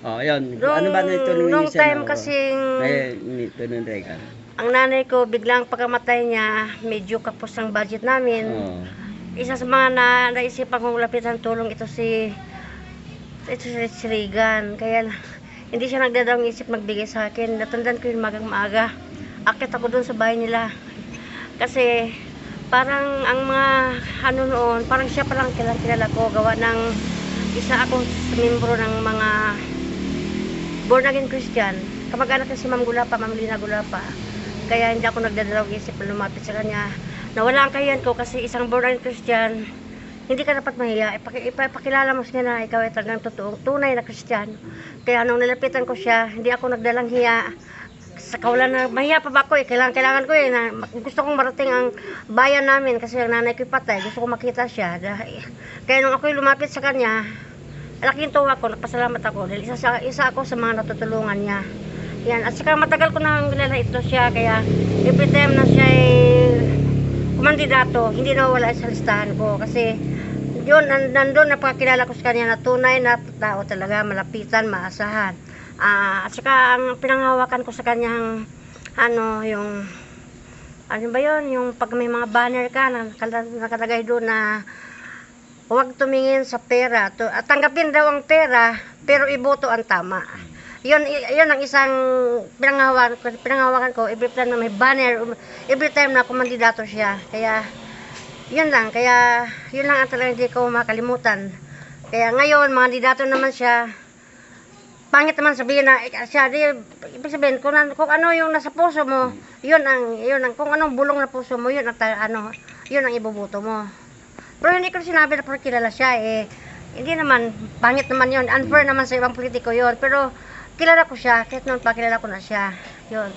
Oh, ayun. Ano ba nito nung Nung minsan? time kasing Nito nung Regan. ang nanay ko biglang pagkamatay niya, medyo kapos ang budget namin. Oh. Isa sa mga naisipan kong lapitan tulong ito si Regan. Kaya hindi siya nagdadawang isip magbigay sa akin. Natandaan ko yung magang maaga. Akit ako dun sa bahay nila. Kasi parang ang mga ano noon, parang siya palang kilala ko. Gawa ng isa ako sa membro ng mga born again Christian. Kamag-anak na si Ma'am Gulapa, Ma'am Lina Gulapa. Kaya hindi ako nagdadalawang isip na lumapit sa kanya. Nawala ang kayan ko kasi isang born again Christian, hindi ka dapat mahiya. Ipakilala mo siya na ikaw ay talagang totoong tunay na Christian. Kaya nung nilapitan ko siya, hindi ako nagdalang hiya. Sa kawalan na mahiya pa ba ako eh. Kailangan ko eh. Gusto kong marating ang bayan namin kasi ang nanay ko'y patay. Gusto kong makita siya. Kaya nung ako'y lumapit sa kanya, laking tuwa ko, nagpasalamat ako. Dahil isa ako sa mga natutulungan niya. Yan. At saka matagal ko nang kilala ito siya. Kaya every time na siya ay kumandidato, hindi na wala sa listahan ko. Kasi yun, nandun napakilala ko sa kanya na tunay na tao talaga, malapitan, maasahan. At saka ang pinanghawakan ko sa kanyang yung ano ba yun, yung pag may mga banner ka nakalagay doon na huwag tumingin sa pera at tanggapin daw ang pera pero iboto ang tama. Yun ang isang pinanghawakan ko every time na may banner, every time na kumandidato siya. Kaya yun lang ang talagang hindi ko makalimutan. Kaya ngayon mga kandidato naman siya, pangit naman sabihin na siya, ibig sabihin kung ano yung nasa puso mo, yun ang kung anong bulong na puso mo, yun ang iboboto mo. Pero hindi ko sinabi na pero kilala siya hindi naman, pangit naman yun, unfair naman sa ibang politiko yun, pero kilala ko siya, kahit noon pa kilala ko na siya, yun.